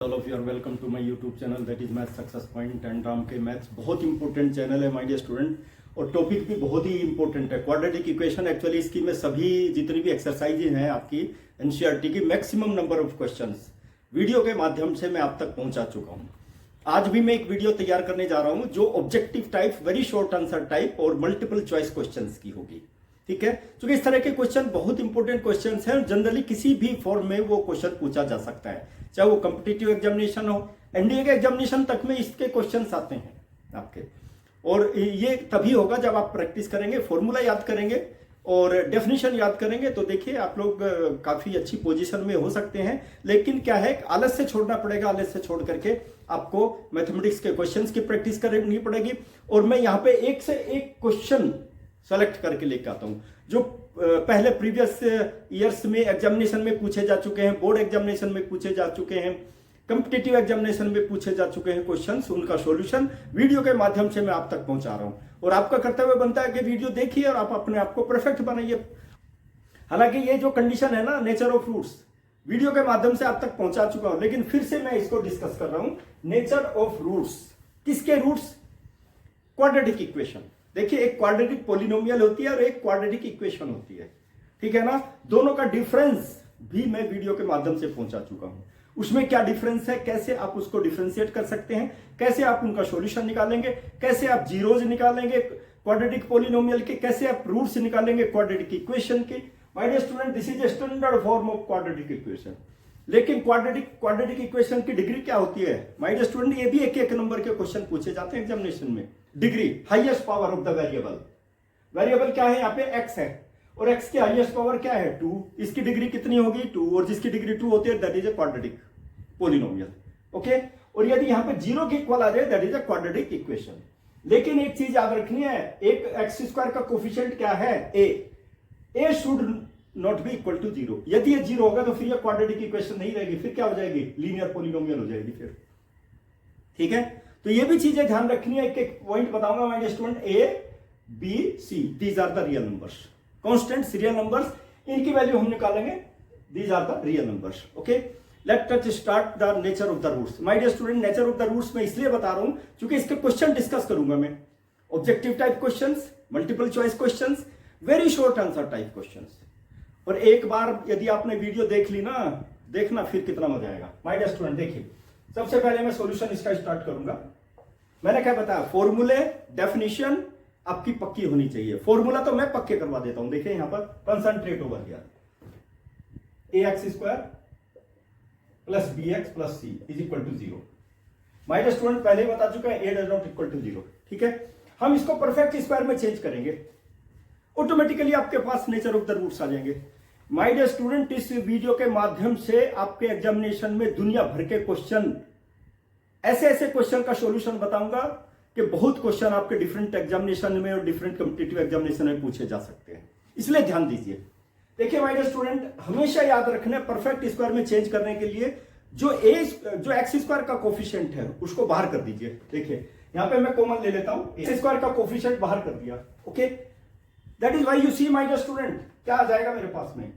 All of you are welcome to my YouTube channel that is Math Success Point and Ram के maths. बहुत important channel है my dear student, और topic भी बहुत ही important है। क्वाड्रेटिक इक्वेशन एक्चुअली इसकी मैं सभी जितनी भी एक्सरसाइजेज हैं आपकी एनसीईआरटी की maximum number of questions video के माध्यम से मैं आप तक पहुंचा चुका हूं। आज भी मैं एक वीडियो तैयार करने जा रहा हूं जो objective type, very short answer type और मल्टीपल चॉइस क्वेश्चंस की होगी। ठीक है, क्योंकि इस तरह के क्वेश्चन बहुत इंपॉर्टेंट क्वेश्चंस हैं। जनरली किसी भी फॉर्म में वो क्वेश्चन पूछा जा सकता है, चाहे वो कॉम्पिटिटिव एग्जामिनेशन हो, एनडीए के एग्जामिनेशन तक में इसके क्वेश्चंस आते हैं आपके। और ये तभी होगा जब आप प्रैक्टिस करेंगे, फॉर्मूला याद करेंगे और डेफिनेशन याद करेंगे, तो देखिए आप लोग काफी अच्छी पोजीशन में हो सकते हैं। लेकिन क्या है, आलस से छोड़ना पड़ेगा। आलस से छोड़ करके आपको मैथमेटिक्स के क्वेश्चंस की प्रैक्टिस करनी पड़ेगी। और मैं यहाँ पे एक से एक क्वेश्चन सेलेक्ट करके लेके आता हूं जो पहले प्रीवियस ईयर्स में एग्जामिनेशन में पूछे जा चुके हैं, बोर्ड एग्जामिनेशन में पूछे जा चुके हैं, कॉम्पिटिटिव एग्जामिनेशन में पूछे जा चुके हैं क्वेश्चंस, उनका सॉल्यूशन वीडियो के माध्यम से मैं आप तक पहुंचा रहा हूं। और आपका कर्तव्य बनता है कि वीडियो देखिए और आप अपने आप को परफेक्ट बनाइए। हालांकि ये जो कंडीशन है ना, नेचर ऑफ रूट्स, वीडियो के माध्यम से आप तक पहुंचा चुका हूं, लेकिन फिर से मैं इसको डिस्कस कर रहा हूं। नेचर ऑफ रूट्स, किसके रूट्स? Quadratic equation. देखिए, एक क्वाड्रेटिक पॉलिनोमियल होती है और एक क्वाड्रेटिक इक्वेशन होती है, ठीक है ना। दोनों का डिफरेंस भी मैं वीडियो के माध्यम से पहुंचा चुका हूं। उसमें क्या डिफरेंस है, कैसे आप उसको डिफरेंशिएट कर सकते हैं, कैसे आप उनका सॉल्यूशन निकालेंगे, कैसे आप जीरोज निकालेंगे क्वाड्रेटिक पॉलिनोमियल के, कैसे आप रूट्स निकालेंगे क्वाड्रेटिक इक्वेशन के। My dear student, this is a standard form of quadratic equation. लेकिन क्वाड्रेटिक इक्वेशन की डिग्री क्या होती है माय डियर स्टूडेंट? ये भी एक एक नंबर के क्वेश्चन पूछे जाते हैं एग्जामिनेशन में। Degree, highest power of the variable. Variable क्या है? यहाँ पे एक्स है और एक्स की हाईएस्ट पावर क्या है? 2। इसकी डिग्री कितनी होगी? 2। और जिसकी डिग्री 2 होती है that is a quadratic polynomial. Okay, और यदि यहाँ पे 0 के इक्वल आ जाए that is a quadratic equation. लेकिन एक चीज याद रखनी है, एक एक्स स्क्वायर का कोफिशिएंट क्या है? A should not be equal to 0। यदि ये 0 होगा तो फिर ये क्वाड्रेटिक इक्वेशन नहीं रहेगी, फिर क्या हो जाएगी? लीनियर पॉलिनोमियल हो जाएगी फिर। ठीक है, तो ये भी चीजें ध्यान रखनी है। एक पॉइंट बताऊंगा my dear student, a b c, these are the real numbers, constant real numbers, इनकी वैल्यू हम निकालेंगे। These are the real numbers. Okay, let us start the nature of the roots. My dear student, nature of the roots मैं इसलिए बता रहा हूं क्योंकि इसके क्वेश्चन डिस्कस करूंगा मैं। Objective type questions, multiple choice questions, very short answer type questions. और एक बार यदि आपने वीडियो देख ली ना, देखना फिर कितना मजा आएगा। माय डियर स्टूडेंट, देखिए, सबसे पहले मैं सॉल्यूशन इसका स्टार्ट करूंगा। मैंने क्या बताया? फॉर्मूले, डेफिनेशन आपकी पक्की होनी चाहिए। फॉर्मूला तो मैं पक्के करवा देता हूं। देखिए यहां पर concentrate over here, ax square plus bx plus c is equal to 0। My dear student, पहले ही बता चुका है a does not equal to 0। ठीक है, हम इसको परफेक्ट स्क्वायर में चेंज करेंगे, ऑटोमेटिकली आपके पास नेचर ऑफ द रूट्स आ जाएंगे। माय डियर स्टूडेंट, इस वीडियो के माध्यम से आपके एग्जामिनेशन में दुनिया भर के क्वेश्चन, ऐसे ऐसे क्वेश्चन का सॉल्यूशन बताऊंगा कि बहुत क्वेश्चन आपके डिफरेंट एग्जामिनेशन में और डिफरेंट कॉम्पिटिटिव एग्जामिनेशन में पूछे जा सकते हैं, इसलिए ध्यान दीजिए। देखिए माय डियर स्टूडेंट, हमेशा याद रखना है परफेक्ट स्क्वायर में चेंज करने के लिए जो एक्स स्क्वायर का कोफिशिएंट है उसको बाहर कर दीजिए। देखिए यहां पे मैं कॉमन ले लेता हूं, एक्स स्क्वायर का कोफिशिएंट बाहर कर दिया। Okay, that is why you see my dear student, क्या आ जाएगा मेरे पास में?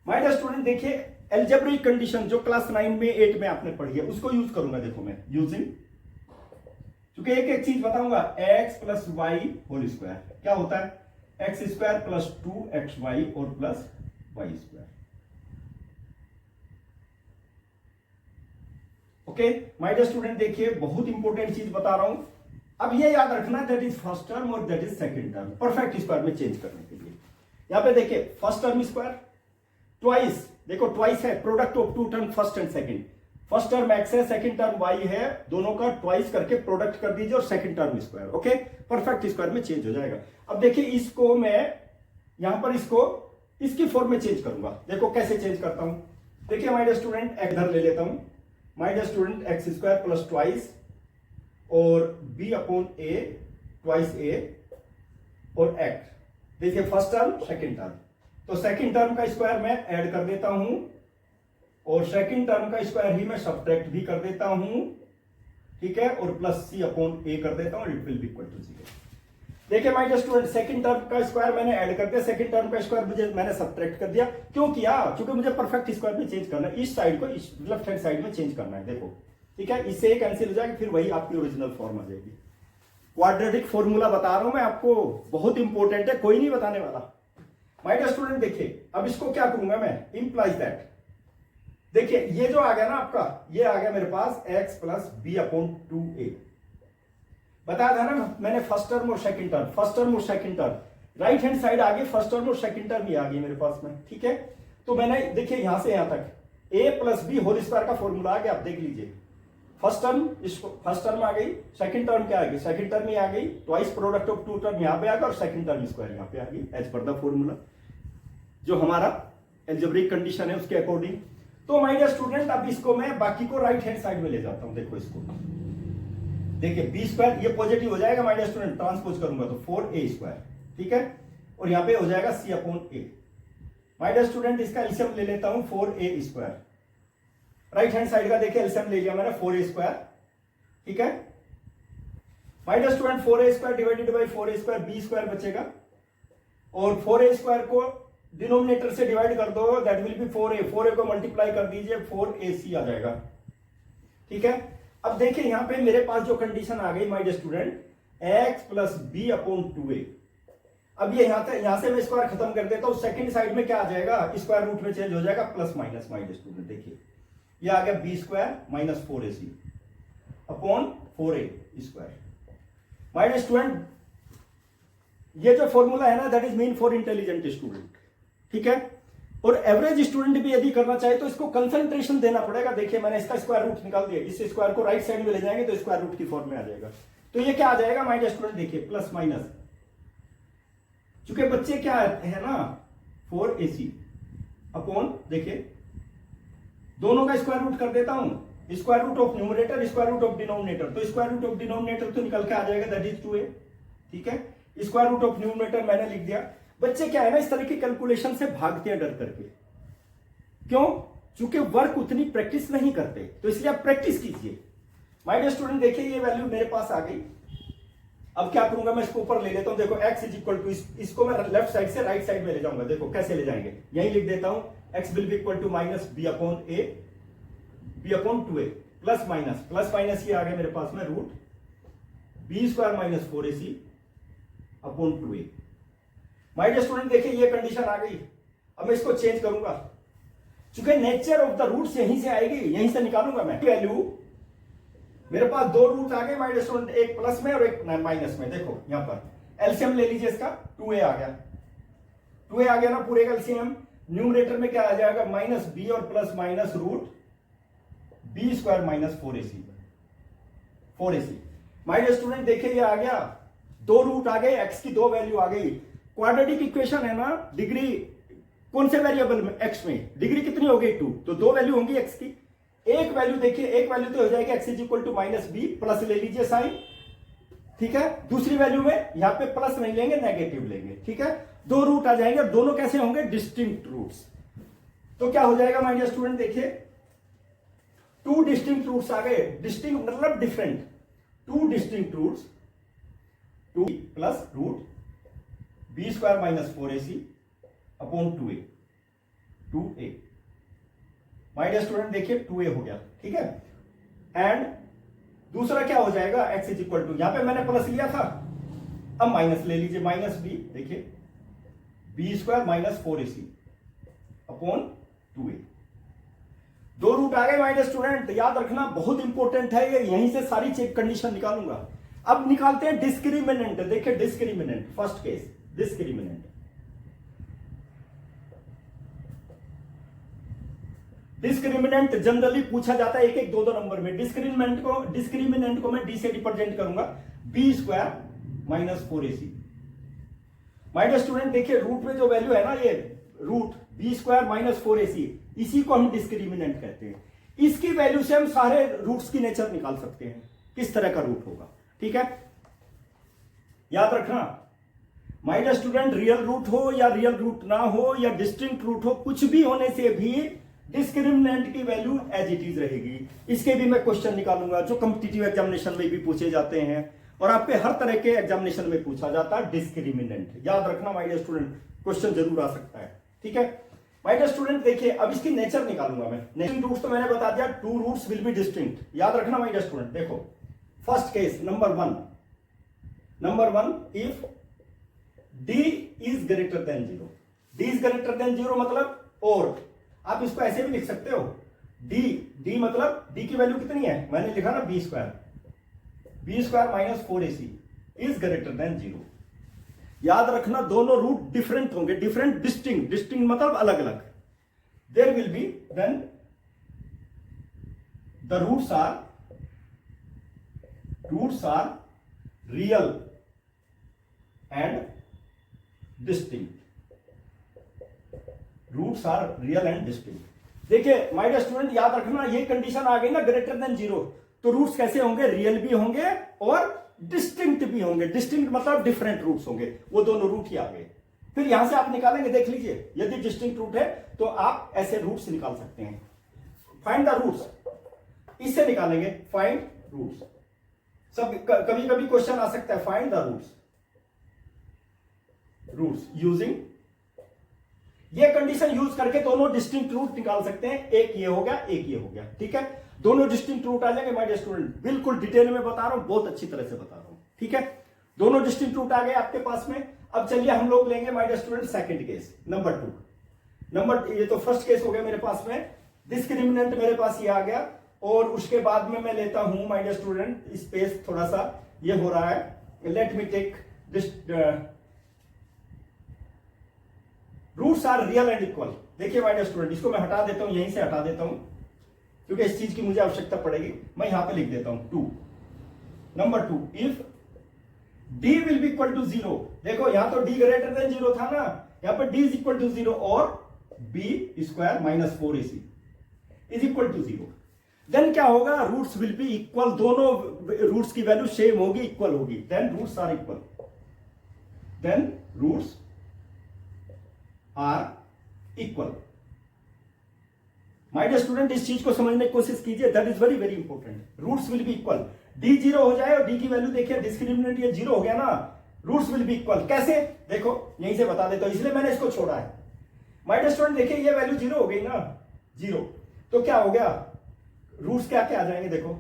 माय डियर स्टूडेंट, देखिए एल्जेब्रिक कंडीशन जो क्लास 9 में 8 में आपने पढ़ी है उसको यूज करूंगा। देखो मैं यूजिंग, क्योंकि एक एक चीज बताऊंगा। X plus y whole square क्या होता है? एक्स स्क्वायर प्लस 2xy और plus y square. Okay my dear student, देखिए बहुत इंपॉर्टेंट चीज बता रहा हूं। अब ये याद रखना, दैट इज फर्स्ट टर्म और that is second term, perfect square में चेंज करने के लिए। यहां पे देखिए फर्स्ट टर्म स्क्वायर, ट्वाइस, देखो ट्वाइस है, product of two term first and second. First term x है, सेकंड टर्म वाई है, दोनों का ट्वाइस करके प्रोडक्ट कर दीजिए और second term square. Okay, perfect square में चेंज हो जाएगा। अब देखिए इसको मैं यहां पर इसको इसकी फॉर्म में चेंज करूंगा। देखो कैसे चेंज करता हूं। देखिए माय डियर स्टूडेंट, एक इधर ले लेता हूं। My dear student, x square plus twice और b upon a twice a और एक्स। देखिए फर्स्ट टर्म सेकंड टर्म, तो सेकंड टर्म का स्क्वायर मैं ऐड कर देता हूं और सेकंड टर्म का स्क्वायर ही मैं सब्ट्रैक्ट भी कर देता हूं। ठीक है, और प्लस c अपॉन a कर देता हूं, it will be equal to 0। देखिए my dear student, second term का स्क्वायर मैंने ऐड कर दिया, सेकंड टर्म का स्क्वायर मुझे मैंने सब्ट्रैक्ट कर दिया। क्यों किया? क्योंकि मुझे परफेक्ट स्क्वायर में चेंज करना है, इस साइड को इस लेफ्ट हैंड साइड में चेंज करना है। देखो ठीक है, इससे कैंसिल हो जाएगी, फिर वही आपकी ओरिजिनल फॉर्म आ जाएगी। क्वाड्रेटिक फॉर्मूला बता रहा हूं मैं आपको, बहुत इंपॉर्टेंट है, कोई नहीं बताने वाला। माय डियर स्टूडेंट देखिए, अब इसको क्या करूंगा मैं, इंप्लाइज दैट। देखिए ये जो आ गया ना आपका, ये आ गया मेरे पास x plus b upon 2a। बताया था ना मैंने फर्स्ट टर्म और सेकंड टर्म, फर्स्ट टर्म और second term right hand side आ गई, फर्स्ट टर्म और सेकंड टर्म ही आ गई मेरे पास में। ठीक है, तो मैंने देखिए यहां से यहां तक a plus b whole square का फॉर्मूला आ गया। आप देख लीजिए, फर्स्ट टर्म इसको फर्स्ट टर्म आ गई, सेकंड टर्म क्या आ गई, सेकंड टर्म ही आ गई, twice product of two term यहां पे आ गया और सेकंड टर्म स्क्वायर यहां पे आ गई एज पर द फॉर्मूला जो हमारा एल्जेब्रिक कंडीशन है उसके अकॉर्डिंग। तो माय डियर स्टूडेंट, अब इसको मैं बाकी को राइट हैंड साइड में ले जाता हूं। देखो इसको, देखिए बी स्क्वायर ये पॉजिटिव हो जाएगा माय डियर स्टूडेंट, ट्रांसपोज करूंगा तो 4a स्क्वायर। ठीक है, और यहां पे हो जाएगा c upon a। My dear student, इसका एलसीएम ले लेता हूं 4a square. Right hand side का देखिए एलसीएम ले लिया मैंने 4a स्क्वायर। ठीक है, my dear student 4a square divided by 4a square, b square बचेगा, और 4a स्क्वायर को डिनोमिनेटर से डिवाइड कर दो, that will B 4a, 4a को मल्टीप्लाई कर दीजिए, 4ac आ जाएगा। ठीक है, अब देखिए यहां पे मेरे पास जो कंडीशन आ गई my dear student, x plus b upon 2a। अब ये यहां से मैं स्क्वायर खत्म कर देता हूं, सेकंड साइड में क्या आ जाएगा, स्क्वायर रूट में चेंज हो जाएगा, plus minus. My dear student देखिए ये आ गया b square minus 4ac upon 4a square. My dear student, ये जो फॉर्मूला है ना, that is mean for intelligent student. ठीक है, और एवरेज स्टूडेंट भी यदि करना चाहे तो इसको कंसंट्रेशन देना पड़ेगा। देखिए मैंने इसका स्क्वायर रूट निकाल दिया, इस स्क्वायर को राइट साइड में ले जाएंगे तो स्क्वायर रूट की फॉर्म में आ जाएगा। तो ये क्या आ जाएगा माय डियर स्टूडेंट, देखिए प्लस माइनस, चूंकि बच्चे क्या है ना 4ac अपॉन, देखिए दोनों का स्क्वायर रूट कर देता हूं, square root of numerator square root of denominator, तो स्क्वायर रूट ऑफ डिनोमिनेटर तो निकल के आ जाएगा, दैट इज 2a। ठीक है, स्क्वायर रूट ऑफ न्यूमरेटर मैंने लिख दिया। बच्चे क्या है ना इस तरह की कैलकुलेशन से भागते हैं डर करके, क्यों? चूंकि वर्क उतनी प्रैक्टिस नहीं करते, तो इसलिए आप प्रैक्टिस कीजिए। माय डियर स्टूडेंट देखिए ये वैल्यू मेरे पास आ गई। अब क्या करूंगा मैं, इसको ऊपर ले लेता हूं। देखो x इज इक्वल टू, इसको मैं लेफ्ट साइड से राइट साइड में ले जाऊंगा। देखो कैसे ले जाएंगे, यही लिख देता हूं, x will be equal to minus b upon a, b upon 2a, plus minus ये आ गया मेरे पास में root b square minus 4ac upon 2a। My dear student देखिए ये कंडीशन आ गई। अब मैं इसको चेंज करूंगा, चूंकि नेचर ऑफ द रूट्स यहीं से आएगी, यहीं से निकालूंगा मैं वैल्यू। मेरे पास दो रूट आ गए माय डियर स्टूडेंट, एक प्लस में और एक माइनस में। देखो यहां पर एलसीएम ले लीजिए इसका, 2a आ गया, 2a आ गया ना पूरे का एलसीएम। न्यूमरेटर में क्या आ जाएगा, माइनस बी और plus minus root b square minus 4ac। My dear student देखिए ये आ गया, दो रूट आ गए, x की दो वैल्यू आ गई। क्वाड्रेटिक इक्वेशन है ना, डिग्री कौन से वेरिएबल में, x में डिग्री कितनी हो गई 2, तो दो वैल्यू होंगी x की। एक वैल्यू देखिए, एक वैल्यू तो हो जाएगी x is equal to minus b, plus ले लीजिए साइन। ठीक है, दूसरी वैल्यू में यहां पे प्लस नहीं लेंगे, नेगेटिव लेंगे। ठीक है, दो रूट आ जाएंगे, दोनों कैसे होंगे, डिस्टिंक्ट रूट्स। तो क्या हो जाएगा माय डियर स्टूडेंट, देखिए टू डिस्टिंक्ट रूट्स आ गए। डिस्टिंक्ट मतलब different, two distinct roots, 2 plus root b square minus 4ac upon 2a। My dear student देखिए 2a हो गया। ठीक है, एंड दूसरा क्या हो जाएगा, x इज इक्वल टू, यहां पे मैंने प्लस लिया था, अब माइनस ले लीजिए, माइनस बी, देखिए b square minus 4ac upon 2a। दो रूट आ गए माय डियर स्टूडेंट, याद रखना बहुत इंपॉर्टेंट है ये, यहीं से सारी चेक कंडीशन निकालूंगा। अब निकालते हैं डिस्क्रिमिनेंट। देखिए discriminant, first case discriminant. Discriminant generally पूछा जाता है 1-1, 2-2 नंबर में। डिस्क्रिमिनेंट को मैं डी से रिप्रेजेंट करूंगा, b square minus 4ac। My dear student देखिए रूट में जो वैल्यू है ना, ये root b square minus 4ac, इसी को हम डिस्क्रिमिनेंट कहते हैं। इसकी वैल्यू से हम सारे रूट्स की नेचर निकाल सकते हैं, किस तरह का रूट होगा। ठीक है, याद रखना my dear student, real root हो या रियल रूट ना हो या डिस्टिंक्ट रूट हो, कुछ भी होने से भी डिस्क्रिमिनेंट की वैल्यू एज इट इज रहेगी। इसके भी मैं क्वेश्चन निकालूंगा जो कॉम्पिटिटिव एग्जामिनेशन में भी पूछे जाते हैं, और आपके हर तरह के एग्जामिनेशन में पूछा जाता है डिस्क्रिमिनेंट। याद रखना माय डियर स्टूडेंट, क्वेश्चन जरूर आ सकता है। ठीक है माय डियर स्टूडेंट, देखिए अब इसकी नेचर निकालूंगा मैं। नेचर रूट्स तो मैंने बता दिया, two roots will be distinct. याद रखना माय डियर स्टूडेंट, देखो first case number one, if d is greater than 0, d is greater than 0 मतलब, और आप इसको ऐसे भी लिख सकते हो, d मतलब d की वैल्यू कितनी है, मैंने लिखा ना b square minus 4ac is greater than 0। याद रखना दोनों रूट डिफरेंट होंगे, डिफरेंट डिस्टिंक्ट मतलब अलग अलग। There will be then the roots are real and distinct. Roots are real and distinct. देखिए माय डियर स्टूडेंट, याद रखना ये कंडीशन आ गई ना ग्रेटर देन 0, तो रूट्स कैसे होंगे, रियल भी होंगे और डिस्टिंक्ट भी होंगे। डिस्टिंक्ट मतलब डिफरेंट रूट्स होंगे, वो दोनों रूट ही आ गए। फिर यहां से आप निकालेंगे, देख लीजिए यदि डिस्टिंक्ट रूट है तो आप ऐसे रूट्स निकाल सकते हैं। फाइंड द रूट्स, इससे निकालेंगे फाइंड रूट्स। सब कभी कभी क्वेश्चन आ सकता है फाइंड द रूट्स यूजिंग, ये कंडीशन यूज करके दोनों डिस्टिंक्ट रूट निकाल सकते हैं। एक ये हो गया, एक ये हो गया। ठीक है, दोनों डिस्टिंक्ट रूट आ जाएंगे माय डियर स्टूडेंट, बिल्कुल डिटेल में बता रहा हूं, बहुत अच्छी तरह से बता रहा हूं। ठीक है, दोनों डिस्टिंक्ट रूट आ गए आपके पास में। अब चलिए हम लोग लेंगे my dear student second case, number ये तो फर्स्ट केस हो गया मेरे पास में, डिस्क्रिमिनेंट मेरे पास ये आ गया, और उसके बाद में मैं लेता हूं माय डियर स्टूडेंट स्पेस, थोड़ा सा ये हो रहा है, let me take this roots are real and equal. देखिए माय डियर स्टूडेंट, इसको मैं हटा देता हूं, यहीं से हटा देता हूं क्योंकि इस चीज की मुझे आवश्यकता पड़ेगी। मैं यहां पे लिख देता हूं 2, number 2, if d will be equal to 0। देखो यहां तो d ग्रेटर देन 0 था ना, यहां पर d इज इक्वल टू 0 और b square minus 4ac is equal to 0, then क्या होगा, रूट्स विल बी इक्वल, दोनों रूट्स की वैल्यू सेम होगी, इक्वल होगी, then roots are equal, then roots are equal. My dear student, इस चीज को समझने की कोशिश कीजिए, that is very very important. Roots will be equal, d 0 हो जाए और d की वैल्यू देखिए, डिस्क्रिमिनेंट ये 0 हो गया ना, रूट्स विल बी इक्वल। कैसे, देखो यहीं से बता देता हूं, इसलिए मैंने इसको छोड़ा है। माय डियर स्टूडेंट देखिए ये वैल्यू 0 हो गई ना, 0, तो क्या हो गया, रूट्स क्या क्या आ जाएंगे, देखो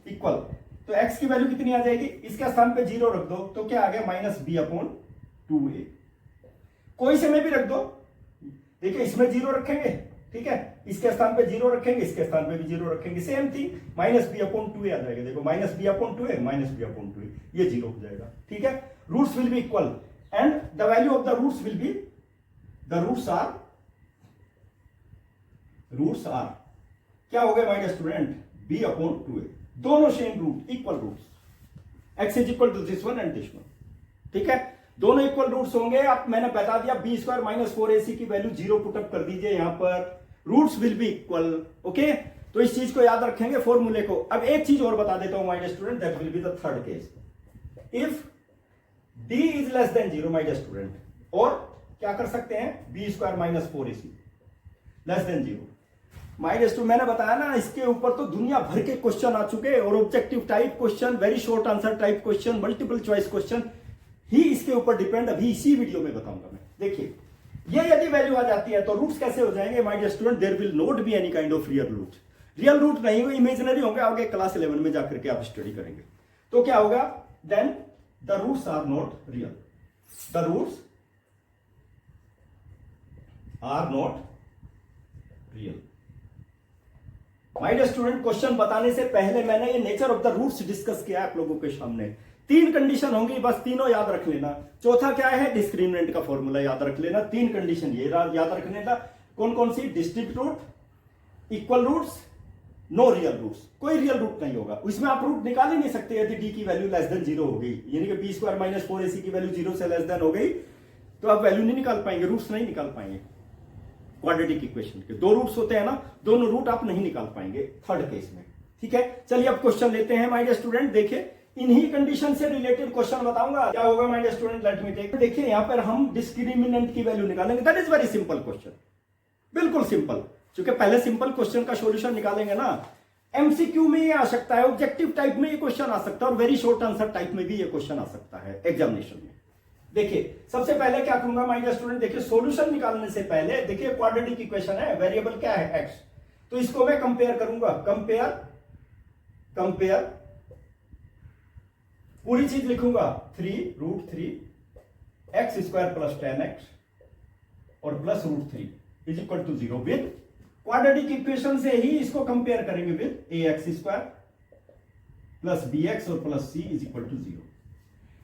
इक्वल, तो x की वैल्यू कितनी आ जाएगी, इसके स्थान पे 0 रख दो तो क्या आ गया, माइनस b/2a। कोई से में भी रख दो, देखिए इसमें 0 रखेंगे, ठीक है, इसके स्थान पे 0 रखेंगे, इसके स्थान पे भी 0 रखेंगे, सेम थी, माइनस b/2a आ जाएगा। देखो माइनस b/2a माइनस b/2a, ये 0 हो जाएगा। ठीक है, roots will be equal and the value of the roots will be, the roots are क्या हो गए माय डियर स्टूडेंट, b/2a, दोनों same root, equal roots, x is equal to this one and this one. ठीक है, दोनों equal roots होंगे। अब मैंने बता दिया b स्क्वायर माइनस 4ac की वैल्यू 0 पुटअप कर दीजिए यहां पर, roots will be equal. Okay, तो इस चीज को याद रखेंगे फॉर्मूले को। अब एक चीज और बता देता हूं my dear student, that will be the third case, if d is less than 0 my dear student, और क्या कर सकते हैं, b square minus 4ac less than 0। My dear student, मैंने बताया ना इसके ऊपर तो दुनिया भर के क्वेश्चन आ चुके हैं, और objective type question, very short answer type question, multiple choice question ही इसके ऊपर डिपेंड, अभी इसी वीडियो में बताऊंगा मैं। देखिए ये यदि वैल्यू आ जाती है तो रूट्स कैसे हो जाएंगे my dear student, there will not be any kind of real root, real root नहीं होगा, इमेजिनरी होंगे, आगे क्लास 11 में जाकर के आप स्टडी करेंगे। तो क्या होगा, then the roots are not real, the roots are not real. My dear student, question बताने से पहले मैंने ये nature of the roots discuss किया आप लोगों के सामने। 3 कंडीशन होंगी, बस तीनों याद रख लेना। चौथा क्या है, डिस्क्रिमिनेंट का फॉर्मूला याद रख लेना। 3 कंडीशन ये याद रखने का, कौन कौन सी, distinct root, equal roots, no real roots. कोई रियल रूट नहीं होगा, इसमें आप रूट निकाल ही नहीं सकते यदि d की वैल्यू लेस देन 0 हो गई, यानी कि b स्क्वायर माइनस 4ac की वैल्यू 0 से लेस देन हो गई, तो आप वैल्यू नहीं निकाल पाएंगे, रूट्स नहीं निकाल पाएंगे। क्वाड्रेटिक इक्वेशन के 2 रूट्स होते हैं ना, दोनों रूट आप नहीं निकाल पाएंगे थर्ड केस में। ठीक है, चलिए अब क्वेश्चन लेते हैं माय डियर स्टूडेंट। देखिए इन्हीं कंडीशन से रिलेटेड क्वेश्चन बताऊंगा, क्या होगा my dear student, let me take. देखिए यहां पर हम डिस्क्रिमिनेंट की वैल्यू निकालेंगे, that is very simple question, बिल्कुल सिंपल, क्योंकि पहले सिंपल क्वेश्चन का सॉल्यूशन निकालेंगे ना, एमसीक्यू में ये आ सकता है, ऑब्जेक्टिव टाइप में ये क्वेश्चन आ सकता है और वेरी शॉर्ट आंसर टाइप में भी ये क्वेश्चन आ सकता है एग्जामिनेशन में। देखिए सबसे पहले क्या करूंगा माय डियर स्टूडेंट, देखिए सॉल्यूशन निकालने से पहले देखिए क्वाड्रेटिक इक्वेशन है, वेरिएबल क्या है x, तो इसको मैं कंपेयर करूंगा, कंपेयर पूरी चीज लिखूंगा 3√3 एक्स स्क्वायर प्लस 10x और plus √3 is equal to 0 with quadratic equation से ही इसको कंपेयर करेंगे with ax square plus bx और plus c is equal to 0।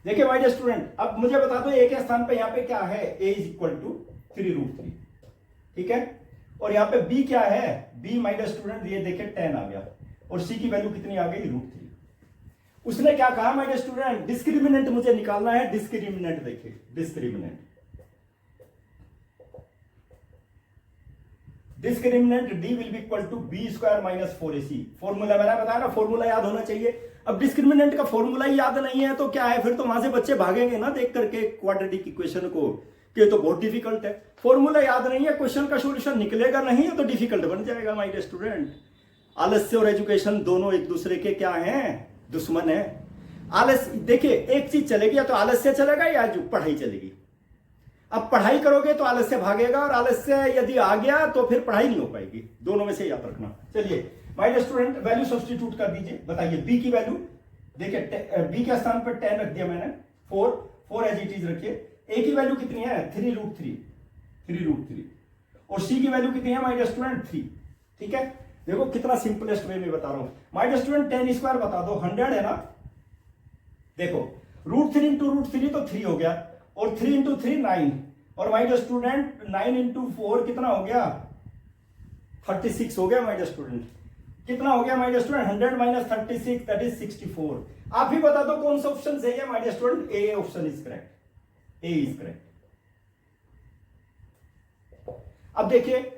देखिए माय डियर स्टूडेंट, अब मुझे बता दो a के स्थान पे यहां पे क्या है, a इज इक्वल टू 3√3, ठीक है, और यहां पे b क्या है, b माय डियर स्टूडेंट ये देखिए 10 आ गया और c की वैल्यू कितनी आ गई, √3। उसने क्या कहा माय डियर स्टूडेंट, डिस्क्रिमिनेंट मुझे निकालना है, डिस्क्रिमिनेंट देखिए, discriminant d will be equal to b square minus 4ac। Formula मैंने बताया ना, फॉर्मूला याद होना चाहिए। अब डिस्क्रिमिनेंट का फॉर्मूला ही याद नहीं है तो क्या है, फिर तो वहां से बच्चे भागेंगे ना देख करके क्वाड्रेटिक इक्वेशन को, कि तो बहुत डिफिकल्ट है, फॉर्मूला याद नहीं है, क्वेश्चन का सॉल्यूशन निकलेगा नहीं है तो डिफिकल्ट बन जाएगा माय डियर स्टूडेंट। आलस्य और एजुकेशन दोनों एक दूसरे के क्या हैं, दुश्मन है। आलस्य देखिए एक चीज चलेगी, या तो आलस्य चलेगा या पढ़ाई चलेगी। अब पढ़ाई करोगे तो आलस्य भागेगा और आलस्य यदि आ गया तो फिर पढ़ाई नहीं हो पाएगी, दोनों में से याद रखना। चलिए my dear student value substitute कर दीजिए, बताइए b की वैल्यू, देखिए b के स्थान पर 10 रख दिया मैंने, 4 एज इट इज रखिए। a की वैल्यू कितनी है, 3√3 और c की वैल्यू कितनी है माय डियर स्टूडेंट 3, ठीक है। देखो कितना सिंपलेस्ट वे में बता रहा हूं माय डियर स्टूडेंट, 10 स्क्वायर बता दो, 100 है ना, देखो √3 इंटू √3 तो 3 हो गया और 3 इंटू 3 9 और माय डियर स्टूडेंट 9 इंटू 4 कितना हो गया, 36 हो गया माय डियर स्टूडेंट। कितना हो गया my dear student, 100 minus 36 that is 64। आप ही बता दो कौन सा ऑप्शन सही है my dear student, A option is correct, A is correct. अब देखिए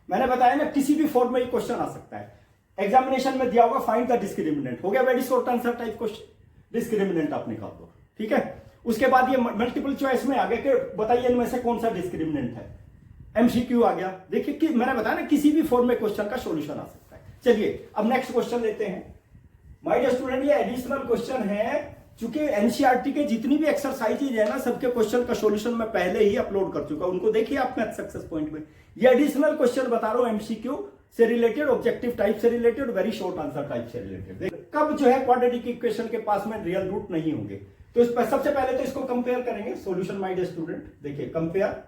मैंने बताया ना किसी भी फॉर्म में क्वेश्चन आ सकता है, एग्जामिनेशन में दिया होगा फाइंड द डिस्क्रिमिनेंट, हो गया very short answer type question, discriminant आप निकाल दो, ठीक है। उसके बाद ये मल्टीपल चॉइस में आ गया कि बताइए इनमें से कौन सा डिस्क्रिमिनेंट है, एमसीक्यू आ गया। देखिए कि मैंने बताया ना किसी भी फॉर्म में क्वेश्चन का सॉल्यूशन आ सकता है। चलिए अब नेक्स्ट क्वेश्चन लेते हैं माय डियर स्टूडेंट, ये एडिशनल क्वेश्चन है, चूंकि एनसीईआरटी के जितनी भी एक्सरसाइजेज है ना सबके क्वेश्चन का सॉल्यूशन मैं पहले ही अपलोड कर चुका हूं, उनको देखिए आप मैथ सक्सेस पॉइंट में। ये एडिशनल क्वेश्चन बता रहा हूं, एमसीक्यू से रिलेटेड, ऑब्जेक्टिव टाइप से related, very short answer type से रिलेटेड। कब जो है क्वाड्रेटिक इक्वेशन के पास में रियल रूट नहीं होंगे, तो इस पर सबसे पहले तो इसको कंपेयर करेंगे सॉल्यूशन माय डियर स्टूडेंट। देखिए compare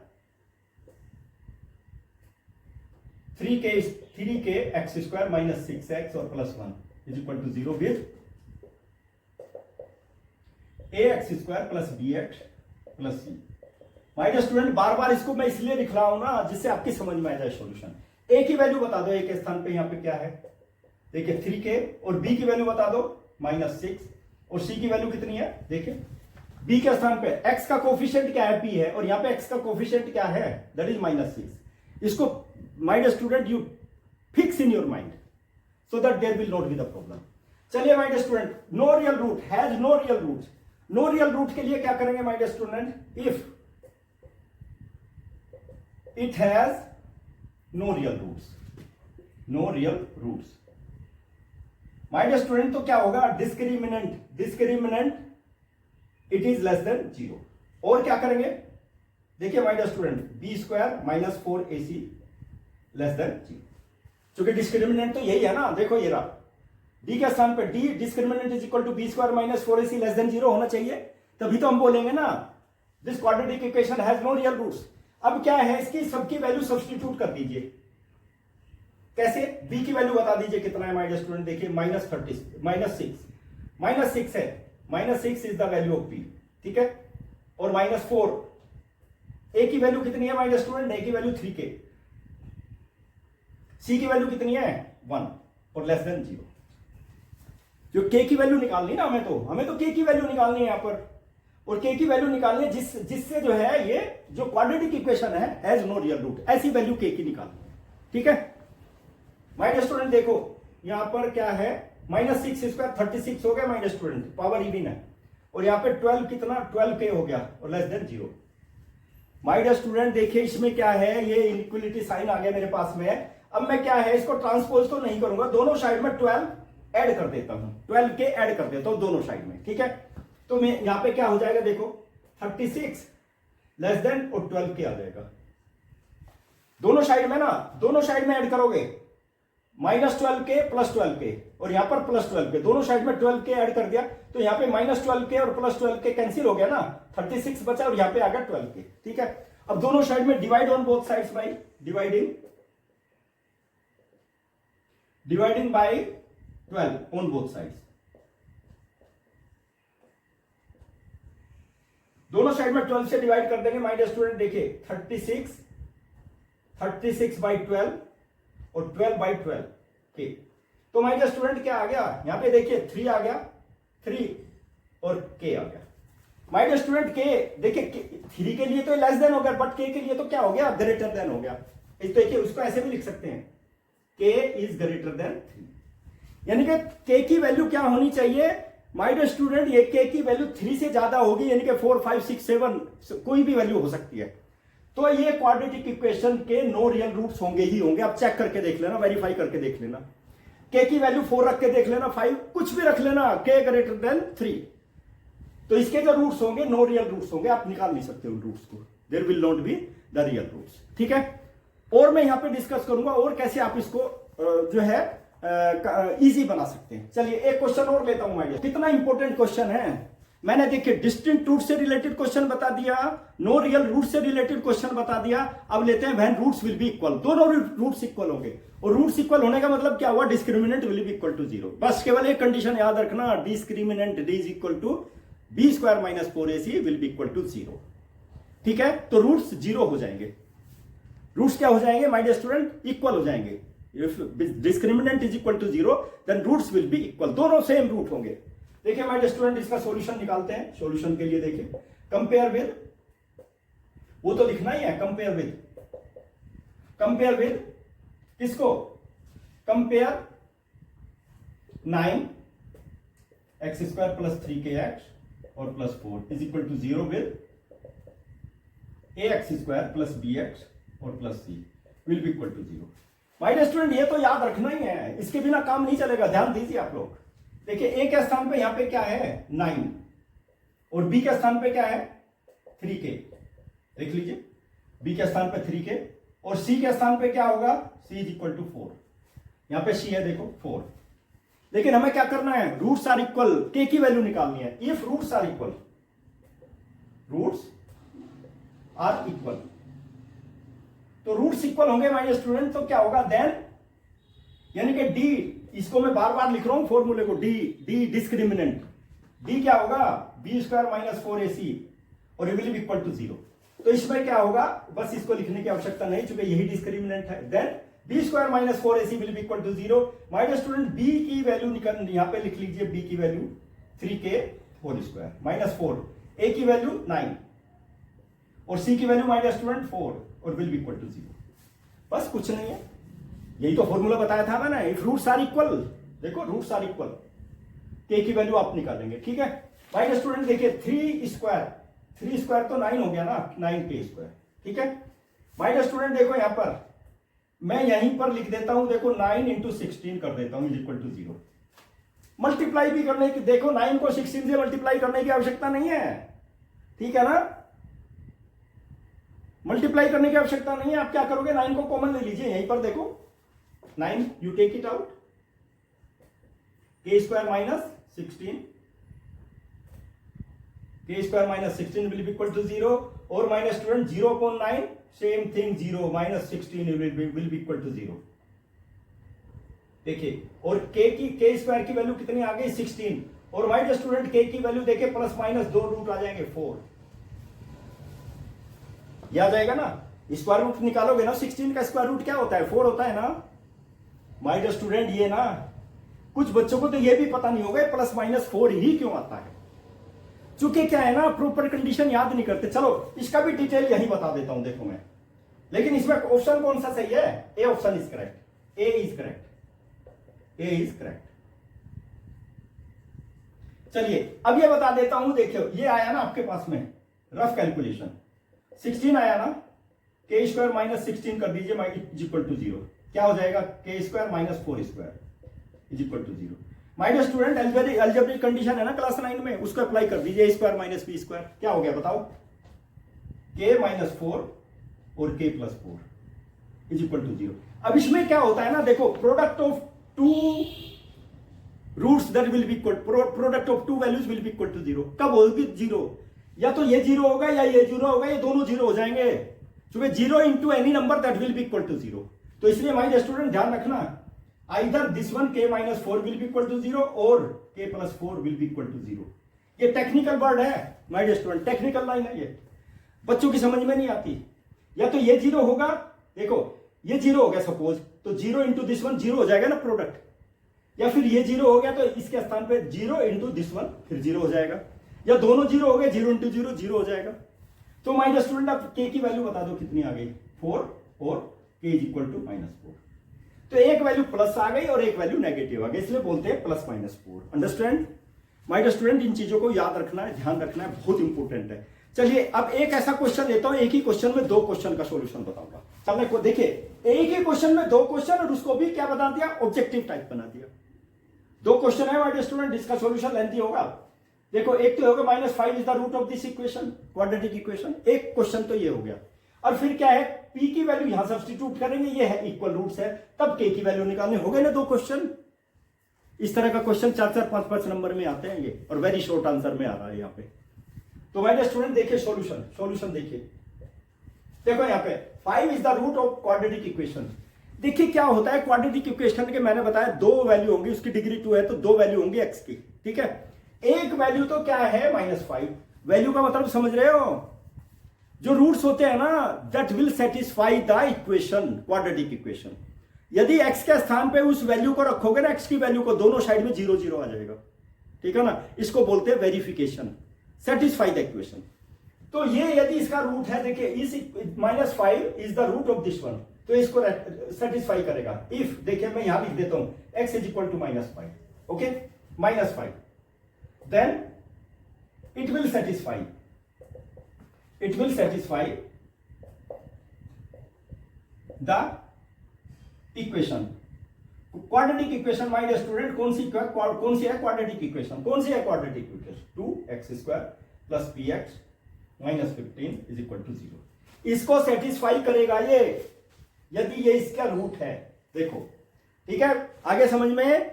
3k x square minus 6x और plus 1 is equal to 0 with ax square plus bx plus c। My dear student बार बार इसको मैं इसलिए लिख रहा हूं ना जिससे आपकी समझ में आ जाए सॉल्यूशन। a की वैल्यू बता दो, a के स्थान पे यहां पे क्या है, देखिए 3k, और b की वैल्यू बता दो -6 और c की वैल्यू कितनी है, देखिए b के स्थान पे x का कोफिशिएंट क्या है, p है, और यहां पे x का कोफिशिएंट क्या है, दैट इज -6। इसको my dear student you fix in your mind so that there will not be the problem. चलिए my dear student, no real root has no real roots, no real root के लिए क्या करेंगे my dear student, if it has no real roots, no real roots my dear student, तो क्या होगा, discriminant it is less than 0। और क्या करेंगे, देखिए my dear student b square minus 4ac less than 0, क्योंकि डिस्क्रिमिनेंट तो यही है ना, देखो ये रहा d के स्थान पे d, discriminant is equal to b square minus 4ac less than 0 होना चाहिए, तभी तो हम बोलेंगे ना this quadratic equation has no real roots. अब क्या है, इसकी सबकी वैल्यू सब्स्टिट्यूट कर दीजिए, कैसे, b की वैल्यू बता दीजिए कितना है माय डियर स्टूडेंट, देखिए -6 है, -6 is the value of b, ठीक है, और -4, a की वैल्यू कितनी है माय डियर स्टूडेंट, a की वैल्यू 3k, c की वैल्यू कितनी है 1 और लेस देन 0। जो k की वैल्यू निकालनी ना हमें तो k की वैल्यू निकालनी है यहां पर, और k की वैल्यू निकालनी है जिससे जो है ये जो क्वाड्रेटिक इक्वेशन है हैज नो रियल रूट, ऐसी वैल्यू k की निकालनी है, ठीक है। माय डियर स्टूडेंट देखो यहां पर क्या है, -6 स्क्वायर 36 हो गया my dear student, power even है, और यहां पे 12 कितना 12k हो गया और less than 0। My dear student देखिए इसमें क्या है, ये इनइक्वालिटी साइन आ गया मेरे पास में, अब मैं क्या है इसको ट्रांसपोज तो नहीं करूंगा, दोनों साइड में 12 ऐड कर देता हूं, 12 के ऐड कर देता हूं दोनों साइड में, ठीक है। तो मैं यहां पे क्या हो जाएगा देखो 36 लेस देन और 12 के आ जाएगा दोनों साइड में ना, दोनों साइड में ऐड करोगे -12 के +12 के और यहां पर +12 के, दोनों साइड में 12 के ऐड कर दिया तो यहां पे -12 के और +12 के कैंसिल हो गया ना, 36 बचा और यहां पे आ गया 12 के, ठीक है। अब दोनों साइड में divide on both sides by dividing by 12 on both sides, दोनों साइड में 12 से डिवाइड कर देंगे माय डियर स्टूडेंट। देखिए 36 बाई 12 और 12 बाई 12 के, तो माय डियर स्टूडेंट क्या आ गया यहां पे देखिए 3 आ गया, 3 और के आ गया। माय डियर स्टूडेंट के देखिए 3 के लिए तो लेस देन हो गया, बट के लिए तो क्या हो गया ग्रेटर देन हो गया। इस देखिए उसको ऐसे भी लिख सकते हैं के इज ग्रेटर देन 3, यानी कि के की वैल्यू क्या होनी चाहिए माय डियर स्टूडेंट, ये के की वैल्यू 3 से ज्यादा होगी, यानी कि 4 5 6 7 कोई भी वैल्यू हो सकती है। तो ये क्वाड्रेटिक इक्वेशन के नो रियल रूट्स होंगे ही होंगे। आप चेक करके देख लेना, वेरीफाई करके देख लेना, के की वैल्यू 4 रख के देख लेना, 5 कुछ भी रख लेना, के ग्रेटर देन 3, तो इसके जो रूट्स होंगे नो रियल रूट्स होंगे, आप निकाल नहीं सकते उन रूट्स को, there will not be the real roots, ठीक है। और मैं यहां पे डिस्कस करूंगा और कैसे आप इसको जो है इजी बना सकते हैं। चलिए एक क्वेश्चन और लेता हूं मैं, कितना इंपॉर्टेंट क्वेश्चन है। मैंने देखिए डिस्टिंक्ट रूट से रिलेटेड क्वेश्चन बता दिया, नो रियल रूट से रिलेटेड क्वेश्चन बता दिया। अब लेते हैं when roots will be equal, दोनों रूट्स इक्वल होंगे, और रूट्स इक्वल होने का मतलब क्या हुआ, discriminant will be equal to 0। बस केवल एक कंडीशन याद रखना, discriminant d is equal to b² - 4ac will be equal to 0, ठीक है। तो रूट्स 0 हो जाएंगे, रूट्स क्या हो जाएंगे माय डियर स्टूडेंट, इक्वल हो जाएंगे। If discriminant is equal to 0 then roots will be equal, दोनों सेम रूट होंगे। देखिए माय डियर स्टूडेंट इसका सॉल्यूशन निकालते हैं। सॉल्यूशन के लिए देखिए कंपेयर विद, वो तो लिखना ही है, कंपेयर विद किसको, कंपेयर 9x² + 3kx और +4 is equal to 0 with ax² + bx और +c will be equal to 0। My dear student ये तो याद रखना ही है, इसके बिना काम नहीं चलेगा, ध्यान दीजिए आप लोग। देखिए a के स्थान पे यहां पे क्या है 9 और b के स्थान पे क्या है 3k, देख लीजिए b के स्थान पे 3k और c के स्थान पे क्या होगा, c इज इक्वल टू 4, यहां पे c है देखो 4। लेकिन हमें क्या करना है, रूट्स आर इक्वल, k की वैल्यू निकालनी है। इफ रूट्स आर इक्वल, तो रूट्स इक्वल होंगे माय स्टूडेंट, तो क्या होगा देन, यानी कि डी, इसको मैं बार बार लिख रहा हूं फॉर्मूले को, डी डिस्क्रिमिनेंट, डी क्या होगा b² - 4ac और ये विल बी इक्वल टू 0। तो इसमें क्या होगा, बस इसको लिखने की आवश्यकता नहीं चूंकि यही डिस्क्रिमिनेंट है। Then b² - 4ac will be equal to 0। My dear student b की वैल्यू निकाल, यहां पे लिख लीजिए b की वैल्यू 3k² -4, a की वैल्यू 9 और c की वैल्यू माय डियर स्टूडेंट 4 और विल बी इक्वल टू 0। बस कुछ नहीं है, यही तो फॉर्मूला बताया था मैंने, इफ रूट्स आर इक्वल, देखो रूट्स आर इक्वल, k की वैल्यू आप निकालेंगे, ठीक है। माय डियर स्टूडेंट देखिए 3 स्क्वायर तो 9 हो गया ना, 9k², ठीक है। माय डियर स्टूडेंट देखो यहां पर मैं यहीं पर लिख देता हूं, देखो 9 × 16 कर देता हूं इज इक्वल टू 0। मल्टीप्लाई भी करने की, देखो 9 को 16 से मल्टीप्लाई करने की आवश्यकता नहीं है, ठीक है ना, मल्टीप्लाई करने की आवश्यकता नहीं है। आप क्या करोगे, 9 को कॉमन ले लीजिए, यहीं पर देखो 9 you take it out, k² - 16, k² - 16 will be equal to 0 और minus student 0.9 same thing 0 -16 will be equal to 0। देखिए और k² की वैल्यू कितनी आ गई 16 और माइनस स्टूडेंट k की वैल्यू देखे प्लस माइनस 2 रूट आ जाएंगे 4, यह आ जाएगा ना। स्क्वायर रूट निकालोगे ना, 16 का स्क्वायर रूट क्या होता है 4 होता है ना माय डियर स्टूडेंट। ये ना कुछ बच्चों को तो ये भी पता नहीं होगा प्लस माइनस 4 ही क्यों आता है, चूंकि क्या है ना प्रॉपर कंडीशन याद नहीं करते। चलो इसका भी डिटेल यही बता देता हूं, देखो मैं, लेकिन इसमें ऑप्शन कौन सा सही है, ए option is correct, A is correct. चलिए अब ये बता देता हूं, देखियो ये आया ना आपके पास में रफ कैलकुलेशन 16 आया ना, k² - 16 कर दीजिए इज इक्वल टू 0। क्या हो जाएगा, k square minus 4 square is equal to 0। My dear student, algebraic condition है ना क्लास 9 में, उसको अप्लाई कर दीजिए, a square minus b square क्या हो गया बताओ, k माइनस 4 और k plus 4 is equal to 0। अब इसमें क्या होता है ना, देखो product of two roots that will be equal, product of two values will be equal to 0। कब होगी 0, या तो ये 0 होगा या ये 0 होगा, ये दोनों 0 हो जाएंगे, क्योंकि 0 into any number that will be equal to 0। तो इसलिए माय डियर स्टूडेंट ध्यान रखना, either this one k minus 4 will be equal to 0 और k plus 4 will be equal to 0। ये टेक्निकल वर्ड है my dear student, technical line है, ये बच्चों की समझ में नहीं आती। या तो ये 0 होगा, देखो ये 0 हो गया सपोज, तो 0 इंटू दिस वन 0 हो जाएगा ना प्रोडक्ट, या फिर ये 0 हो गया तो इसके स्थान पे 0 इंटू दिस वन फिर 0 हो जाएगा, या दोनों 0 हो गए, 0 इंटू 0 0 हो जाएगा। तो माय डियर स्टूडेंट आप k की वैल्यू बता दो कितनी आ गई, 4 और k is equal to minus 4। तो एक वैल्यू प्लस आ गई और एक वैल्यू नेगेटिव आ गई, इसलिए बोलते हैं plus minus 4। Understand my dear student, इन चीजों को याद रखना है, ध्यान रखना है, बहुत इंपॉर्टेंट है। चलिए अब एक ऐसा क्वेश्चन लेता हूं, एक ही क्वेश्चन में 2 क्वेश्चन का सॉल्यूशन बताऊंगा। सबने को देखिए, एक ही क्वेश्चन में 2 क्वेश्चन और उसको भी क्या बना दिया, ऑब्जेक्टिव टाइप बना दिया। 2 क्वेश्चन है माय डियर स्टूडेंट, इसका सॉल्यूशन लेंथी होगा। देखो एक तो होगा -5 is the root of this equation, quadratic equation, एक क्वेश्चन तो ये हो गया। और फिर क्या है, p की वैल्यू यहां सब्स्टिट्यूट करेंगे, ये है इक्वल रूट्स है, तब k की वैल्यू निकालने हो गए ना 2 क्वेश्चन। इस तरह का क्वेश्चन 4-4, 5-5 नंबर में आते हैं ये, और वेरी शॉर्ट आंसर में आ रहा है यहाँ पे। तो माय डियर स्टूडेंट देखिए सॉल्यूशन देखिए, देखो यहाँ पे 5 is the root of quadratic equation. देखिए क्या होता है क्वाड्रेटिक इक्वेशन के, मैंने बताया 2 वैल्यू होंगी, उसकी डिग्री 2 है तो 2 वैल्यू होंगी x की, ठीक है। एक वैल्यू तो क्या है -5, वैल्यू का मतलब समझ रहे हो, जो रूट्स होते हैं ना that will satisfy the equation, quadratic equation. यदि x के स्थान पे उस वैल्यू को रखोगे ना, x की वैल्यू को, दोनों साइड में 0 0 आ जाएगा, ठीक है ना, इसको बोलते हैं वेरिफिकेशन, सेटिस्फाई द इक्वेशन। तो ये यदि इसका रूट है, देखिए इस -5 is the root of this one, तो इसको सेटिस्फाई करेगा। इफ देखिए मैं यहां लिख देता हूं x is equal to -5, okay, -5, then it will satisfy the equation, quadratic equation. My dear student कौन सी है quadratic equation, 2x square plus px minus 15 is equal to 0। इसको सेटिस्फाई करेगा ये, यदि ये इसका रूट है। देखो ठीक है, आगे समझ में।